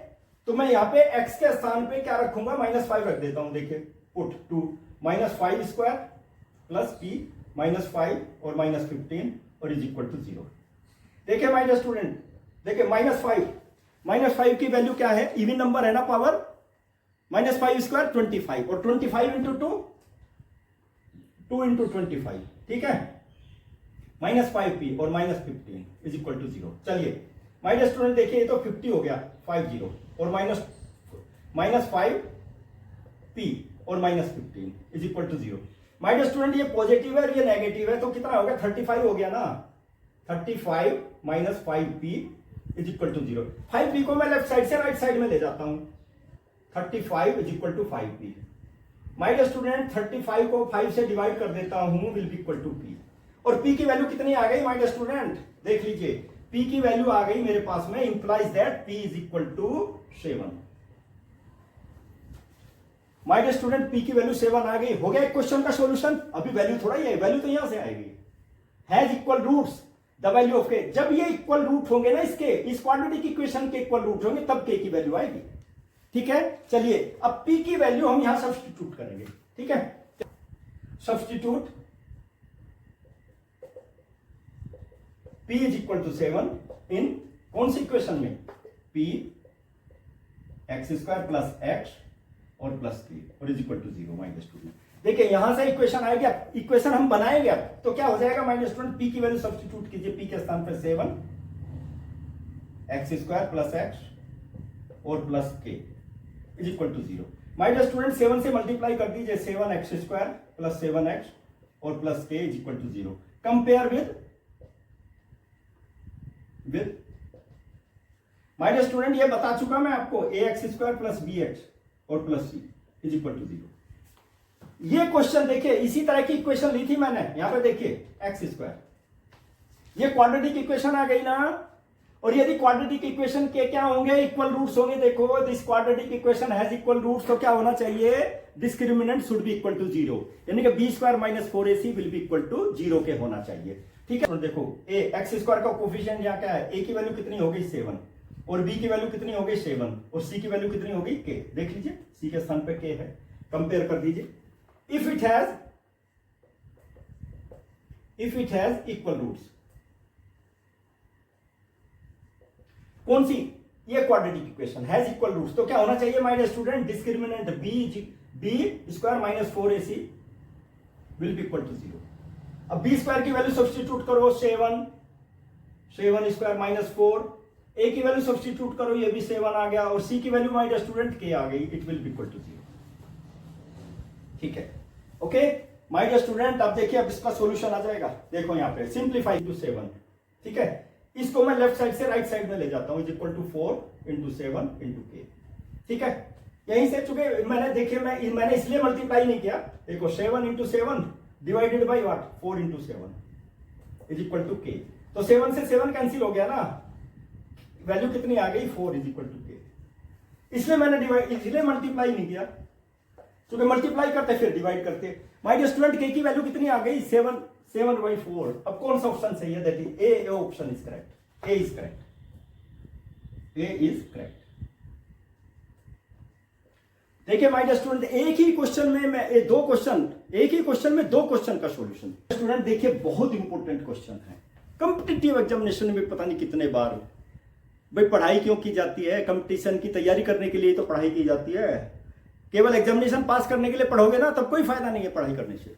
तो मैं यहाँ पे x के स्थान पे क्या रखूंगा, -5 रख देता हूं। देखिए पुट 2 -5 स्क्वायर प्लस p -5 और -15 और इज इक्वल टू 0। देखिए माय डियर स्टूडेंट, देखिए -5 की वैल्यू क्या है, इवन नंबर है ना, पावर -5 स्क्वायर 25 और 25 इंटू 2 इंटू 25, ठीक है, -5p और -15 इज इक्वल टू 0। चलिए माय डियर स्टूडेंट देखिए, ये तो 50 हो गया, 50 और -5p और -15 is equal to 0। My dear student ये पॉजिटिव है और ये नेगेटिव है, तो कितना हो गया, 35 हो गया ना, 35 - 5p is equal to 0। 5p को मैं लेफ्ट साइड से राइट साइड में ले जाता हूं, 35 is equal to 5p। My dear student 35 को 5 से डिवाइड कर देता हूं, will be equal to p। और p की वैल्यू कितनी आ गई माय डियर स्टूडेंट, देख लीजिए p की वैल्यू आ गई मेरे पास में, implies that p is equal to 7। My dear student p की वैल्यू 7 आ गई, हो गया एक क्वेश्चन का सॉल्यूशन। अभी वैल्यू थोड़ा ही है, वैल्यू तो यहां से आएगी, has equal roots the value of k। जब ये इक्वल रूट होंगे ना, इसके इस क्वाड्रेटिक इक्वेशन के इक्वल रूट होंगे, तब k की वैल्यू आएगी, ठीक है। चलिए अब p की वैल्यू हम यहां सब्स्टिट्यूट करेंगे, ठीक है। Substitute p is equal to 7 in कौन सी इक्वेशन में, p x square plus x और प्लस 3 और is equal to 0। My dear student देखिए यहां से इक्वेशन आएगा, इक्वेशन हम बनाएंगे अब, तो क्या हो जाएगा माय डियर स्टूडेंट, p की वैल्यू सब्स्टिट्यूट कीजिए, p के स्थान पर 7 x स्क्वायर प्लस x और plus k is equal to 0। My dear student 7 से मल्टीप्लाई कर दीजिए, 7x स्क्वायर प्लस 7x और plus k is equal to 0। Compare with my dear student, ये बता चुका मैं आपको, ax स्क्वायर प्लस bx और plus c is equal to 0। ये क्वेश्चन देखिए, इसी तरह की इक्वेशन ली थी मैंने, यहां पे देखिए x स्क्वायर, ये क्वाड्रेटिक इक्वेशन आ गई ना, और यदि क्वाड्रेटिक इक्वेशन के क्या होंगे, इक्वल रूट्स होंगे। देखो this quadratic equation has equal roots, तो क्या होना चाहिए, discriminant should be equal to 0, यानी कि b square minus 4ac will be equal to 0 के होना चाहिए। ठीक है, तो देखो ए एक्स स्क्वायर का कोफिशिएंट यहाँ क्या है, ए की वैल्यू कितनी हो गई 7, और बी की वैल्यू कितनी हो गई 7, और सी की वैल्यू कितनी हो गई k। देख लीजिए सी के स्थान पे k है, कंपेयर कर दीजिए। If it has equal roots, कौन सी, ये quadratic equation has equal roots, तो क्या होना चाहिए my student, discriminant b square minus 4ac will be equal to 0। अब बी स्क्वायर की वैल्यू सब्स्टिट्यूट करो 7 स्क्वायर माइनस 4, ए की वैल्यू सब्स्टिट्यूट करो, ये भी 7 आ गया, और सी की वैल्यू माय स्टूडेंट k आ गई, it will be equal to 0। ठीक है, ओके माय डियर स्टूडेंट, अब देखिए अब इसका सॉल्यूशन आ जाएगा। देखो यहाँ पे सिंप्लीफाई टू 7, ठीक है, इसको मैं लेफ्ट साइड से राइट साइड में ले जाता हूं, is equal to 4 into 7 into k। ठीक है, यहीं से चुके मैंने देखिए मैंने इसलिए मल्टीप्लाई नहीं किया, देखो 7 into 7 divided by what 4 into 7 is equal to k, तो 7 से 7 कैंसिल हो गया ना, वैल्यू कितनी आ गई 4 इज इक्वल टू k। इसलिए मैंने इसलिए मल्टीप्लाई नहीं किया, क्योंकि मल्टीप्लाई करते फिर डिवाइड करते। माय डियर स्टूडेंट k की वैल्यू कितनी आ गई 7/4। अब कौन सा ऑप्शन सही है, that is a option is correct, A is correct, A is correct. देखिए माय डियर स्टूडेंट, एक ही क्वेश्चन में एक ही क्वेश्चन में दो क्वेश्चन का सॉल्यूशन। स्टूडेंट देखिए बहुत इंपॉर्टेंट क्वेश्चन है, कॉम्पिटिटिव एग्जामिनेशन में पता नहीं कितने बार, भाई पढ़ाई क्यों की जाती है, कंपटीशन की तैयारी करने के लिए तो पढ़ाई की जाती है, केवल एग्जामिनेशन पास करने के लिए पढ़ोगे ना तब कोई फायदा नहीं है पढ़ाई करने से।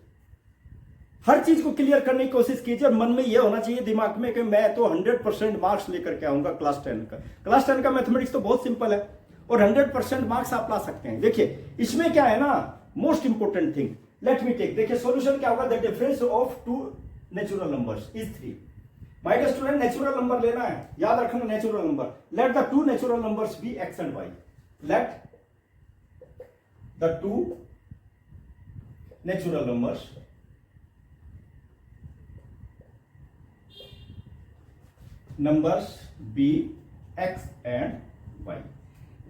हर चीज को क्लियर करने की कोशिश कीजिए, और मन में यह होना चाहिए दिमाग में कि मैं तो 100% मार्क्स लेकर के आऊंगा क्लास 10 का। क्लास 10 का मैथमेटिक्स तो बहुत सिंपल है और 100% मार्क्स आप ला सकते हैं। देखिए इसमें क्या है ना, most important thing, let me take, देखिए सॉल्यूशन क्या होगा, the difference of two natural numbers is 3। My dear student natural number लेना है, याद रखना natural number, let the two natural numbers be x and y, let the two natural numbers be x and y।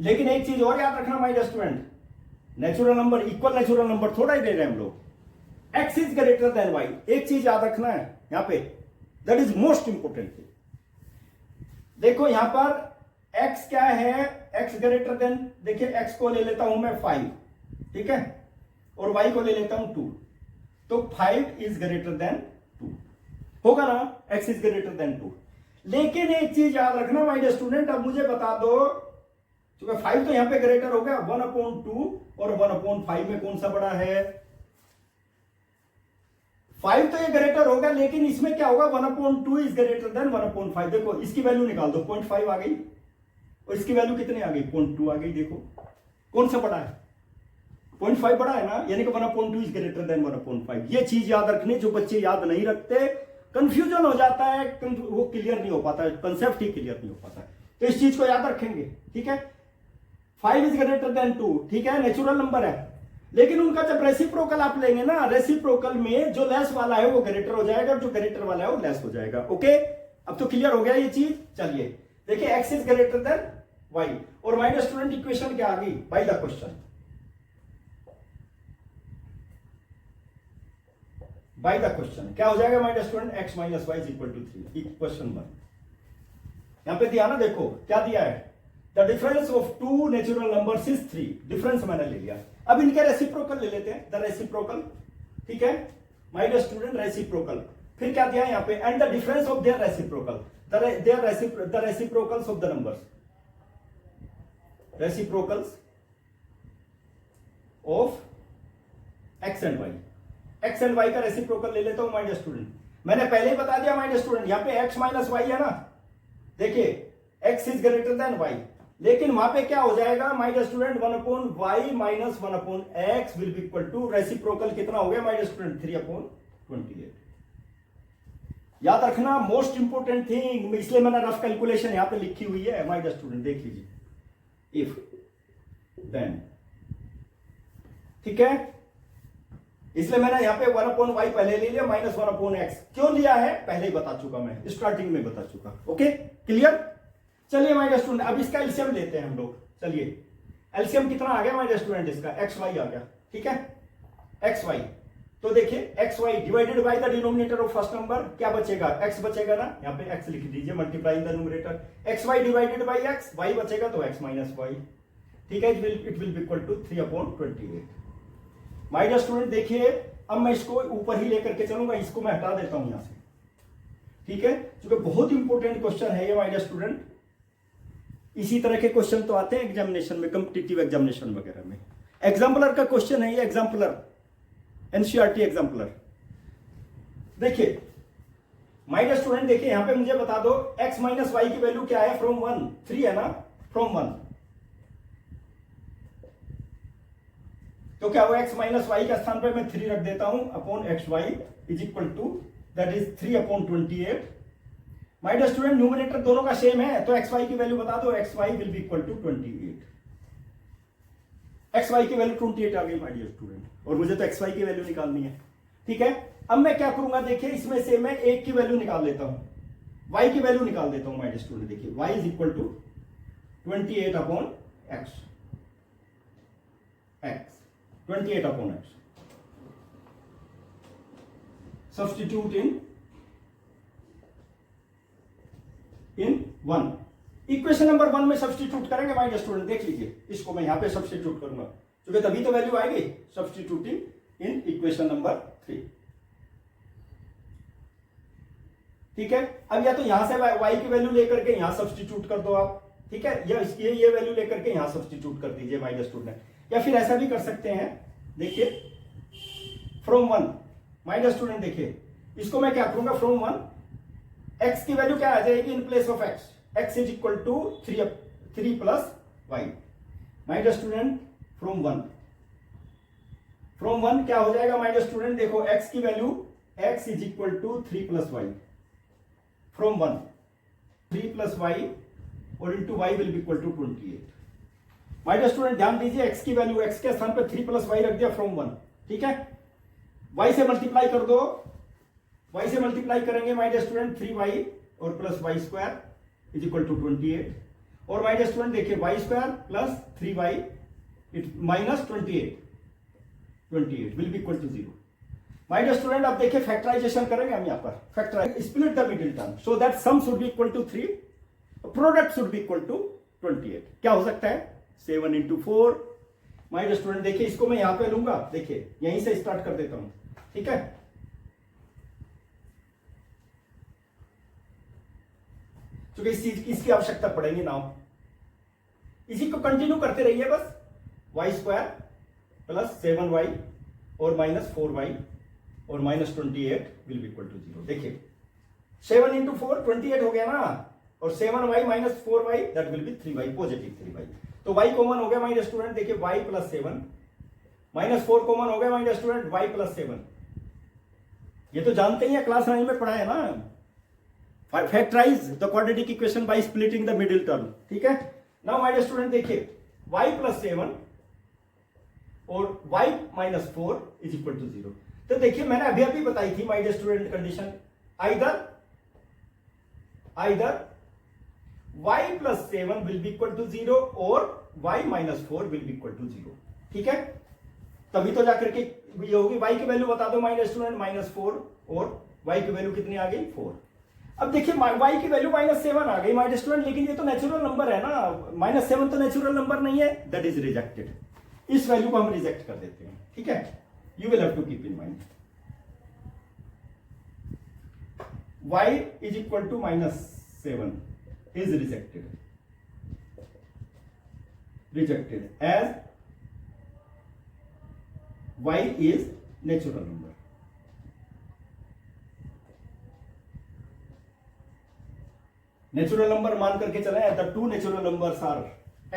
लेकिन एक चीज और याद रखना my dear student, natural number equal natural number थोड़ा ही दे रहे हैं हम लोग, x is greater than y। एक चीज याद रखना है यहां पे, that is most important thing. देखो यहां पर x क्या है, x ग्रेटर देन, देखिए x को ले लेता हूं मैं 5, ठीक है, और y को ले लेता हूं 2, तो 5 इज ग्रेटर देन 2 होगा ना, x इज ग्रेटर देन 2। लेकिन एक चीज याद रखना माय डियर स्टूडेंट, अब मुझे बता दो, क्योंकि 5 तो यहां पे ग्रेटर हो गया, 1/2 और 1/5 में कौन सा बड़ा है, 5 तो ये ग्रेटर होगा, लेकिन इसमें क्या होगा 1/2 इज ग्रेटर देन 1/5। देखो इसकी वैल्यू निकाल दो, 0.5 आ गई, और इसकी वैल्यू कितनी आ गई 0.2 आ गई। देखो कौन सा बड़ा है, 0.5 बड़ा है ना, यानी कि 1/2 इज ग्रेटर देन 1/5। ये चीज याद रखनी, जो बच्चे याद नहीं रखते कंफ्यूजन हो जाता है, वो क्लियर नहीं हो पाता है, कंसेप्ट ही क्लियर नहीं हो पाता है, तो इस चीज को याद रखेंगे। ठीक है, 5 इज ग्रेटर देन 2, ठीक है, नेचुरल नंबर है, लेकिन उनका जब रेसिप्रोकल आप लेंगे ना, रेसिप्रोकल में जो लेस वाला है वो ग्रेटर हो जाएगा, जो ग्रेटर वाला है वो लेस हो जाएगा। ओके, अब तो क्लियर हो गया ये चीज। चलिए देखिए x is greater than y, और माय डियर स्टूडेंट इक्वेशन क्या आ गई by the question, by the question क्या हो जाएगा my dear student, x minus y is equal to 3। Question 1 यहां पे दिया ना, देखो क्या दिया है, the difference of two natural numbers is 3। Difference मैंने ले लिया, अब इनके रेसिप्रोकल ले लेते हैं, द रेसिप्रोकल। ठीक है माय डियर स्टूडेंट, रेसिप्रोकल, फिर क्या दिया यहां पे, and the difference of their reciprocal, the reciprocals of the numbers, reciprocals of x and y। x and y का रेसिप्रोकल ले लेता हूं माय डियर स्टूडेंट, मैंने पहले ही बता दिया माय डियर स्टूडेंट, यहां पे x माइनस वाई है ना, देखिए x is greater than y, लेकिन वहां पे क्या हो जाएगा my dear student, 1/y minus 1/x will be equal to, reciprocal कितना हो गया माय डियर स्टूडेंट, 3/28। याद रखना मोस्ट इंपोर्टेंट थिंग, इसलिए मैंने रफ कैलकुलेशन यहां पे लिखी हुई है माय डियर स्टूडेंट, देख लीजिए, इफ देन, ठीक है, इसलिए मैंने यहां पे 1/y पहले ले लिया, माइनस 1/x क्यों लिया है पहले ही बता चुका, मैं स्टार्टिंग में बता चुका। ओके क्लियर, चलिए माय डियर स्टूडेंट, अब इसका एलसीएम लेते हैं हम लोग। चलिए एलसीएम कितना आ गया माय डियर स्टूडेंट, इसका एक्स वाई आ गया, ठीक है, एक्स वाई। तो देखिए x y divided by the denominator of first number, क्या बचेगा, एक्स बचेगा ना, यहाँ पे एक्स लिख दीजिए, multiplying the numerator, x y divided by x, y बचेगा तो एक्स माइनस वाई, ठीक है, it will be equal to 3/28। My dear student देखिए, अब मैं इसको ऊपर ही लेकर के चलूंगा, इसको मैं हटा देता हूं यहां से, ठीक है, क्योंकि बहुत इंपॉर्टेंट क्वेश्चन है ये माय डियर स्टूडेंट। इसी तरह के क्वेश्चन तो आते हैं एग्जामिनेशन में, कॉम्पिटिटिव एग्जामिनेशन वगैरह में। एग्जाम्पलर का क्वेश्चन है ये, एग्जाम्पलर, एनसीईआरटी एग्जाम्पलर। देखिए माय डियर स्टूडेंट, देखिए यहां पे मुझे बता दो x माइनस वाई की वैल्यू क्या है, फ्रॉम 1, 3 है ना, फ्रॉम 1। तो क्या वो x माइनस वाई के स्थान पे मैं 3 रख देता हूं, upon x y is equal to that is 3/28। My dear student numerator दोनों का सेम है, तो एक्स वाई की वैल्यू बता दो, x y will be equal to 28। X y की वैल्यू 28 आ गई माय डियर स्टूडेंट, और मुझे तो एक्स वाई की वैल्यू निकालनी है, ठीक है। अब मैं क्या करूंगा, देखिए इसमें से मैं एक की वैल्यू निकाल लेता हूं, वाई की वैल्यू निकाल देता हूं माय डियर स्टूडेंट। देखिए y is equal to 28 upon x, x 28 upon x, substitute in 1। Equation number 1 में सब्स्टिट्यूट करेंगे माय डियर स्टूडेंट, देख लीजिए, इसको मैं यहां पे सब्स्टिट्यूट करूंगा, क्योंकि तभी तो वैल्यू आएगी, सब्स्टिट्यूटिंग इन इक्वेशन नंबर 3, ठीक है। अब या तो यहां से y की वैल्यू लेकर के यहां सब्स्टिट्यूट कर दो आप, ठीक है, या इसकी ये वैल्यू लेकर के यहां सब्स्टिट्यूट कर दीजिए माय डियर स्टूडेंट, या फिर ऐसा भी कर सकते हैं, देखिए फ्रॉम 1। माय डियर स्टूडेंट देखिए इसको मैं क्या करूंगा, फ्रॉम 1 x की वैल्यू क्या आ जाएगी, in place of x, x is equal to 3 plus y. My dear student from 1 क्या हो जाएगा माय डियर स्टूडेंट, देखो x की value, x is equal to 3 plus y, from 1 3 plus y और into y will be equal to 28। My dear student ध्यान दीजिए, x की value, x के स्थान पर 3 प्लस वाई रख दिया, फ्रॉम 1, ठीक है। y से मल्टीप्लाई कर दो, y से मल्टीप्लाई करेंगे माय डियर स्टूडेंट 3y और plus y square is equal to 28, और माय डियर स्टूडेंट देखिए y square plus 3y it minus 28 will be equal to 0। My dear student अब देखिए फैक्टराइजेशन करेंगे हम यहाँ पर, factorize split the middle term so that sum should be equal to 3, product should be equal to 28। क्या हो सकता है, 7 into 4। माय डियर स्टूडेंट देखिए इसको मैं यहां पे लूंगा, देखिए यहीं से स्टार्ट कर देता हूं, ठीक है, क्योंकि इस चीज की इसकी आवश्यकता पड़ेगी ना, इसी को कंटिन्यू करते रहिए बस, वाई स्क्वायर प्लस 7y और माइनस 4y और minus 28 will be equal to 0। देखिए 7 into 4 28 हो गया ना, और 7y minus 4y that will be 3y, positive 3y। तो y कॉमन हो गया माय डियर स्टूडेंट, देखिए y प्लस 7 माइनस 4 कॉमन हो गया my dear student, y plus 7। ये तो जानते ही है, क्लास 9 में पढ़ा है ना, factorize the quadratic equation by splitting the middle term, ठीक है। नाउ माय डियर स्टूडेंट देखिए y प्लस 7 और y minus 4 is equal to 0। तो देखिए मैंने अभी अभी बताई थी my dear student condition, either y plus 7 will be equal to 0 और y minus 4 will be equal to 0, ठीक है। तभी तो जाकर के ये होगी, y की वैल्यू बता दो माय डियर स्टूडेंट, माइनस 4 और y की वैल्यू कितनी आ गई, 4। अब देखिए y की वैल्यू माइनस 7 आ गई माय डियर स्टूडेंट, लेकिन ये तो नेचुरल नंबर है ना, माइनस 7 तो नेचुरल नंबर नहीं है, दैट इज रिजेक्टेड। इस वैल्यू को हम रिजेक्ट कर देते हैं, ठीक है, you will have to keep in mind. y is equal to minus 7 is rejected as y is natural number। Natural number मान करके चले, the two natural numbers are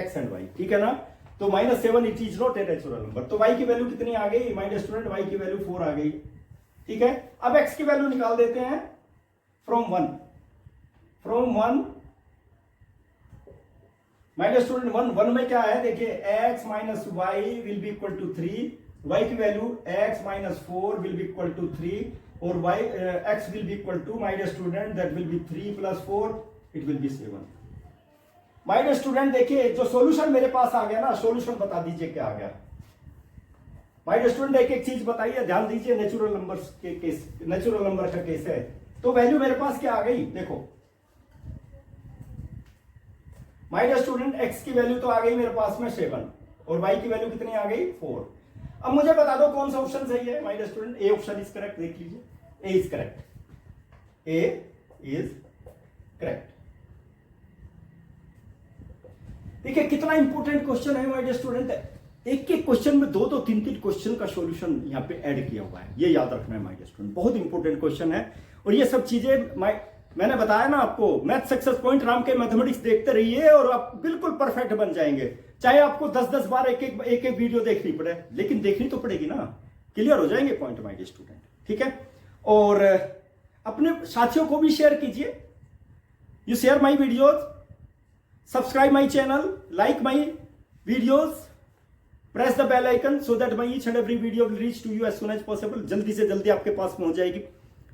x and y, ठीक है ना। तो minus 7 it is not a natural number. तो y की value कितनी आ गई माय डियर स्टूडेंट, y की वैल्यू 4 आ गई, ठीक है। अब x की वैल्यू निकाल देते हैं फ्रॉम 1 माय डियर स्टूडेंट 1 में क्या है, देखिए x minus y will be equal to 3, y की value x minus 4 will be equal to 3 और y x will be equal to my dear student that will be 3 plus 4 it will be 7। My dear student देखिए जो solution मेरे पास आ गया ना, solution बता दीजिए क्या आ गया। माय डियर स्टूडेंट एक एक चीज बताइए, ध्यान दीजिए, नेचुरल नंबर्स के केस, नेचुरल नंबर का केस है। तो वैल्यू मेरे पास क्या आ गई, देखो माय डियर स्टूडेंट एक्स की वैल्यू तो आ गई मेरे पास में 7 और वाई की वैल्यू कितनी आ गई 4। अब मुझे बता दो कौन सा ऑप्शन सही है। My dear student A option is correct, देख लीजिए, A is correct, A is correct. देखिए कितना इंपॉर्टेंट क्वेश्चन है माय डियर स्टूडेंट, एक एक क्वेश्चन में 2-2 3-3 क्वेश्चन का सॉल्यूशन यहां पे ऐड किया हुआ है, ये याद रखना है माय डियर स्टूडेंट, बहुत इंपॉर्टेंट क्वेश्चन है। और ये सब चीजें मैंने बताया ना आपको, मैथ सक्सेस पॉइंट राम के मैथमेटिक्स देखते रहिए और आप बिल्कुल परफेक्ट बन जाएंगे। चाहे आपको 10-10 बार एक एक वीडियो देखनी पड़े, लेकिन देखनी तो पड़ेगी ना, क्लियर हो जाएंगे पॉइंट माय डियर स्टूडेंट, ठीक है। और अपने साथियों को भी शेयर कीजिए, you share my videos, subscribe my channel, like my videos, press the bell icon so that my each and every video will reach to you as soon as possible. जल्दी से जल्दी आपके पास पहुंच जाएगी,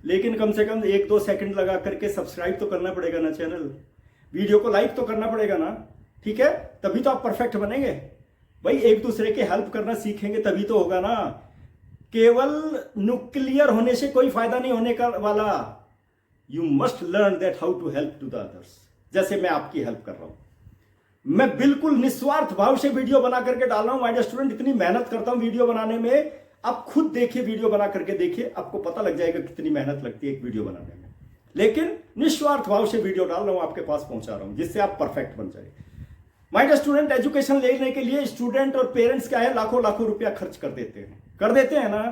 लेकिन कम से कम 1-2 सेकंड लगा करके सब्सक्राइब तो करना पड़ेगा ना चैनल, वीडियो को लाइक तो करना पड़ेगा ना, ठीक है, तभी तो आप परफेक्ट बनेंगे भाई। एक दूसरे के हेल्प करना सीखेंगे तभी तो होगा ना, केवल न्यूक्लियर होने से कोई फायदा नहीं होने का वाला। You must learn that how to help to the others, जैसे मैं आपकी हेल्प कर रहा हूं, मैं बिल्कुल निस्वार्थ भाव से वीडियो बना करके डाल रहा हूं माय डियर स्टूडेंट, इतनी मेहनत करता हूं वीडियो बनाने में, आप खुद देखिए, वीडियो बना करके देखिए, आपको पता लग जाएगा कितनी मेहनत लगती है एक वीडियो बनाने में। लेकिन निस्वार्थ भाव से वीडियो डाल रहा हूं, आपके पास पहुंचा रहा हूं, जिससे आप परफेक्ट बन जाए। माय डियर स्टूडेंट एजुकेशन लेने के लिए स्टूडेंट और पेरेंट्स क्या है, लाखों लाखों रुपया खर्च कर देते हैं ना,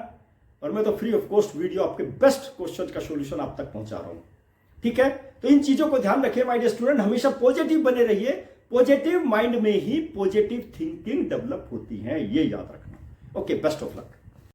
और मैं तो फ्री ऑफ कॉस्ट वीडियो आपके बेस्ट क्वेश्चन का सोल्यूशन आप तक पहुंचा रहा हूं, ठीक है। तो इन चीजों को ध्यान रखिए माय डियर स्टूडेंट, हमेशा पॉजिटिव बने रहिए, पॉजिटिव माइंड में ही पॉजिटिव थिंकिंग डेवलप होती है, ये याद रखना। Okay, best of luck.